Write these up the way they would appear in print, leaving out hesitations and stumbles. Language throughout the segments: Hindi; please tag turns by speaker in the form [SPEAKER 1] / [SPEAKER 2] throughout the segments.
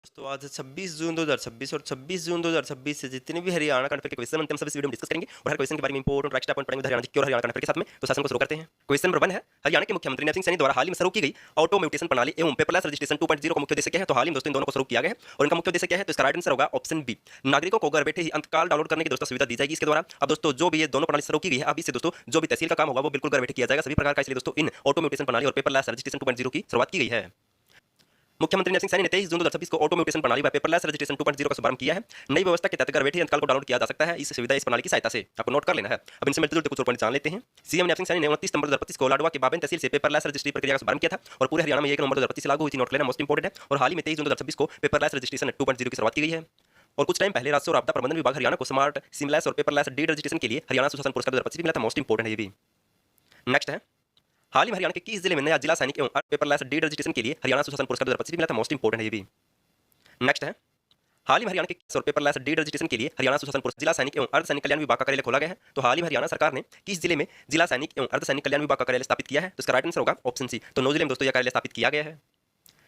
[SPEAKER 1] तो आज 26 जून 2026 और 26 जून 2026 से जितने भी हरियाणा करंट अफेयर के क्वेश्चन बनते हैं हम सब इस वीडियो में डिस्कस करेंगे और हर क्वेश्चन के बारे में इंपॉर्टेंट एक्स्ट्रा पॉइंट पढ़ेंगे हरियाणा की और हरियाणा करंट अफेयर के साथ में। तो सेशन को शुरू करते हैं। क्वेश्चन नंबर 1 है, हरियाणा के मुख्यमंत्री नरसिंह सैनी द्वारा हाल ही में शुरू की गई ऑटो म्यूटेशन प्रणाली एवं पेपरलेस रजिस्ट्रेशन 2.0 का मुख्य उद्देश्य क्या है? तो हाल ही में दोस्तों इन दोनों को शुरू किया गया है और इनका मुख्य उद्देश्य क्या है? तो इसका राइट आंसर होगा ऑप्शन बी, नागरिकों को घर बैठे ही अंतकाल डाउनलोड करने की दोस्तों सुविधा दी जाएगी इसके द्वारा। अब दोस्तों जो भी ये दोनों प्रणाली शुरू की गई है, अब इससे दोस्तों जो भी तहसील का काम होगा वो बिल्कुल घर बैठे किया जाएगा सभी प्रकार का, इसलिए दोस्तों इन ऑटो म्यूटेशन प्रणाली और पेपरलेस रजिस्ट्रेशन 2.0 की शुरुआत की गई है। मुख्यमंत्री नरसिंह सैनी ने 23 जून 2026 को ऑटो म्यूटेशन प्रणाली व पेपरलेस रजिस्ट्रेशन 2.0 का शुभारंभ किया है। नई व्यवस्था के तहत घर बैठे अंतकाल को डाउनलोड किया जा सकता है। इस सुविधा इस प्रणाली की सहायता से आपको नोट कर लेना है। अब इनसे मिलते जुलते कुछ और पॉइंट जान लेते हैं। सीएम नरसिंह सैनी ने 29 सितंबर 2025 को लाडवा के बाबेन तहसील से पेपरलेस रजिस्ट्री प्रक्रिया का शुभारंभ किया था और पूरे हरियाणा में 1 नवंबर 2025 से लागू हुई थी। नोट लेना मोस्ट इंपोर्टेंट है। और हाल ही में 23 जून 2026 को पेपरलेस रजिस्ट्रेशन 2.0 की शुरुआत की गई है। और कुछ टाइम पहले राजस्व और आपदा प्रबंधन विभाग हरियाणा को स्मार्ट सिमलेस और पेपरलेस डीड रजिस्ट्रेशन के लिए हरियाणा सुशासन पुरस्कार 2025 मिला था। मोस्ट इंपोर्टेंट है ये भी। नेक्स्ट है, हाल ही में हरियाणा के किस जिले में नया जिला सैनिक एवं पेपरलेस डीड रजिस्ट्रेशन के लिए हरियाणा सुशासन पुरस्कार 2025 मिला था। मोस्ट इंपोर्टेंट है ये भी। नेक्स्ट है, हाल ही में हरियाणा के किस और पेपरलेस डीड रजिस्ट्रेशन के लिए हरियाणा सुशासन पुरस्कार जिला सैनिक एवं अर्ध सैनिक कल्याण विभाग का कार्यालय खोला गया है। तो हाल ही में हरियाणा सरकार ने किस जिले में जिला सैनिक एवं अर्ध सैनिक कल्याण विभाग का कार्यालय स्थापित किया है? तो इसका राइट आंसर होगा ऑप्शन सी। तो नौ जिले में दोस्तों यह कार्यालय स्थापित किया गया है।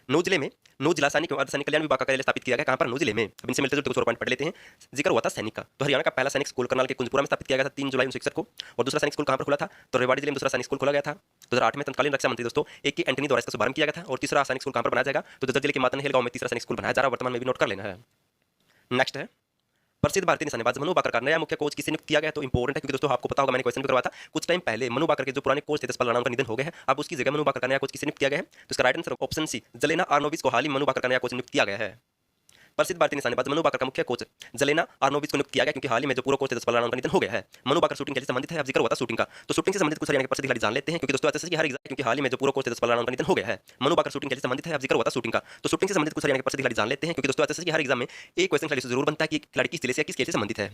[SPEAKER 1] नौ जिले में नौ जिला सैनिक एवं अर्ध सैनिक कल्याण विभाग का कार्यालय स्थापित किया गया। कहां पर? नौ जिले में। अब इनसे मिलते जुलते कुछ और पॉइंट पढ़ लेते हैं। जिक्र हुआ था सैनिक का, तो हरियाणा का पहला सैनिक स्कूल करनाल के कुंजपुरा में स्थापित किया गया था 3 जुलाई 1961 को। और दूसरा सैनिक स्कूल कहां पर खुला था? तो रेवाड़ी जिले में दूसरा सैनिक स्कूल खोला गया था 2008 में। तत्कालीन रक्षा मंत्री दोस्तों AK एंटनी द्वारा इसका शुभारंभ किया गया था। और तीसरा सैनिक स्कूल कहां पर बनाया जाएगा? तो ददर जिले के मातनहेल गांव में तीसरा सैनिक स्कूल बनाया जा रहा है वर्तमान में भी, नोट कर लेना है। नेक्स्ट है, प्रसिद्ध भारतीय निशानेबाज मनु बाकर का नया मुख्य कोच किसे नियुक्त किया गया? तो इंपॉर्टेंट है क्योंकि दोस्तों आपको पता होगा मैंने क्वेश्चन भी करवाया था कुछ टाइम पहले। मनु बाकर के जो पुराने कोच थे जसपाल राणा उनका निधन हो गया है। अब उसकी जगह मनु बाकर का नया कोच किसे नियुक्त किया गया है? तो इसका right answer option C, Jelena Arnovich को हाल ही मनु बाकर का नया कोच नियुक्त किया गया है। प्रसिद्ध भारतीय निशानेबाज मनु बाकर का मुख्य कोच जेलेना आर्नोविच को नियुक्त किया गया क्योंकि हाल ही में जो पूर्व कोच थे जसपाल राणा उनका निधन हो गया है। मनु बाकर शूटिंग के संबंधित है। अब जिक्र हुआ था शूटिंग का, तो शूटिंग से संबंधित कुछ हरियाणा के प्रसिद्ध खिलाड़ी जान लेते हैं क्योंकि दोस्तों ऐसे हर एग्जाम क्योंकि हाल ही में जो पूर्व कोच थे जसपाल राणा उनका निधन हो गया है। मनु बाकर शूटिंग के संबंधित है। अब जिक्र हुआ था शूटिंग का, तो शूटिंग से संबंधित कुछ हरियाणा के प्रसिद्ध खिलाड़ी जान लेते हैं क्योंकि दोस्तों ऐसे हर एग्जाम में एक क्वेश्चन खिलाड़ी से जरूर बनता है कि खिलाड़ी किस जिले से किस खेल से संबंधित है।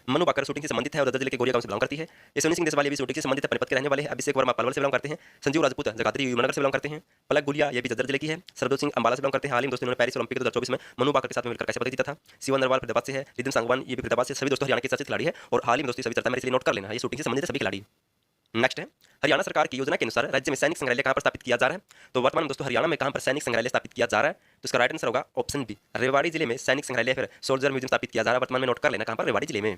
[SPEAKER 1] मनु बाकर शूटिंग से संबंधित है और ददर जिले के गोरिया गांव से बिलोंग करती है। यशवनी सिंह देशवाल ये भी शूटिंग से संबंधित है, पानीपत के रहने वाले हैं। अभिषेक वर्मा पलवल से बिलोंग करते हैं। संजीव राजपूत जगाधरी यमुनानगर से बिलोंग करते हैं। पलक गुलिया ये भी जज्जर जिले की है। सरदोत सिंह अंबाला से बिलोंग करते हैं। हाल ही में दोस्तों इन्होंने पेरिस ओलंपिक 2024 में मनु बाकर के साथ मिलकर कैसे पदक जीता था। शिवन नरवाल फरीदाबाद से है। रिदिम सांगवान ये भी फरीदाबाद से, सभी दोस्तों हरियाणा के चर्चित खिलाड़ी है और हाल ही में दोस्तों सभी चर्चा में, इसलिए नोट कर लेना है ये शूटिंग से संबंधित सभी खिलाड़ी। नेक्स्ट है, हरियाणा सरकार की योजना के अनुसार राज्य में सैनिक संग्रहालय कहां पर स्थापित किया जा रहा है? तो वर्तमान में दोस्तों हरियाणा में कहां पर सैनिक संग्रहालय स्थापित किया जा रहा है? तो इसका राइट आंसर होगा ऑप्शन बी, रेवाड़ी जिले में सैनिक संग्रहालय फिर सोल्जर म्यूजियम स्थापित किया जा रहा है वर्तमान में, नोट कर लेना कहां पर? रेवाड़ी जिले में।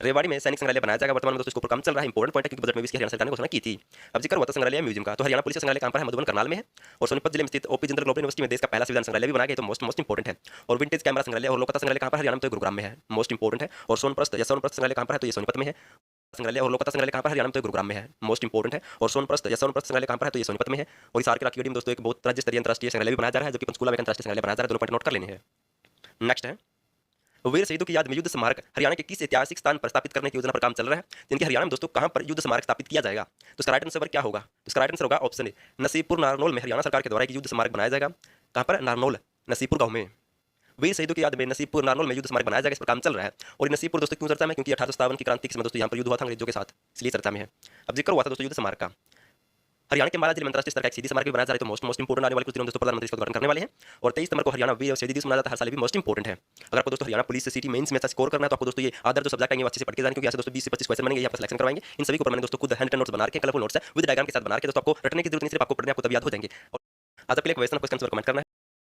[SPEAKER 1] रेवाड़ी में सैनिक संग्रहालय बनाया जाएगा वर्तमान में दोस्तों, इसके ऊपर काम चल रहा है। इंपॉर्टेंट पॉइंट है क्योंकि बजट में भी इसकी हरियाणा सरकार ने घोषणा की थी। अब जिक्र हुआ था संग्रहालय म्यूजियम का, तो हरियाणा पुलिस संग्रहालय कहां पर है? मधुबन करनाल में है। और सोनीपत जिले में स्थित OP जिंदल ग्लोबल यूनिवर्सिटी में देश का पहला संविधान संग्रहालय भी बनाया गया, तो मोस्ट इंपॉर्टेंट है। और विंटेज कैमरा संग्रहालय और लोकता संग्रहालय कहां पर? हरियाणा में, तो गुरुग्राम में है, मोस्ट इंपॉर्टेंट है। और सोनप्रस्थ संग्रहालय कहां पर है? तो ये सोनीपत में है। संग्रहालय और लोकता संग्रहालय कहां पर? हरियाणा में, तो गुरुग्राम में है, मोस्ट इंपॉर्टेंट है। और सोनप्रस्थ संग्रहालय कहां पर है? तो ये सोनीपत में है। और इस आर के राखीगढ़ी में दोस्तों एक बहुत राज्य स्तरीय अंतरराष्ट्रीय संग्रहालय भी बनाया जा रहा है, जबकि पंचकुला में अंतरराष्ट्रीय संग्रहालय बनाया जा रहा है। दोनों पॉइंट नोट कर लेने हैं। नेक्स्ट है, वीर शहीदों की याद में युद्ध स्मारक हरियाणा के किस ऐतिहासिक स्थान पर स्थापित करने की योजना पर काम चल रहा है? जिनके हरियाणा में दोस्तों कहां पर युद्ध स्मारक स्थापित किया जाएगा? तो इसका राइट आंसर क्या होगा? तो इसका राइट आंसर होगा ऑप्शन ए, नसीबपुर नारनौल में हरियाणा सरकार के द्वारा एक युद्ध स्मारक बनाया जाएगा। कहां पर? नारनौल, नसीबपुर गांव में। वीर शहीदों की याद में नसीबपुर नारनौल में युद्ध स्मारक बनाया जाएगा, इस पर काम चल रहा है। और नसीबपुर दोस्तों क्यों चर्चा में? क्योंकि 1857 की क्रांति के समय दोस्तों यहां पर युद्ध हुआ था अंग्रेजों के साथ, इसलिए चर्चा में है। अब जिक्र हुआ था दोस्तों युद्ध स्मारक का, हरियाणा के अंबाला जिले में अंतरराष्ट्रीय स्तर का एक शहीदी स्मारक भी बनाया जा रहा है, तो मोस्ट इंपोर्टेंट आने वाले कुछ दिनों में दोस्तों प्रधानमंत्री इसका उद्घाटन करने वाले हैं। और 23 सितंबर को हरियाणा वीर शहीदी दिवस मनाया जाता है हर साल, भी मोस्ट इंपोर्टेंट है। अगर आपको दोस्तों हरियाणा पुलिस से सिटी मेंस में अच्छा स्कोर करना है तो आपको दोस्तों ये आदर जो सब्जेक्ट आएंगे वो अच्छे से पढ़ के जाने, क्योंकि यहाँ से दोस्तों 20 से 25 क्वेश्चन बनेंगे, यहाँ पर सिलेक्शन करवाएंगे। इन सभी को मैंने दोस्तों खुद हैंड नोट्स बना के कलरफुल नोट्स है विद डायग्राम के साथ बना के, दोस्तों आपको रटने की जरूरत नहीं, सिर्फ आपको पढ़ने आपको तब याद हो जाएंगे। और आज आपके लिए क्वेश्चन कमेंट करना है।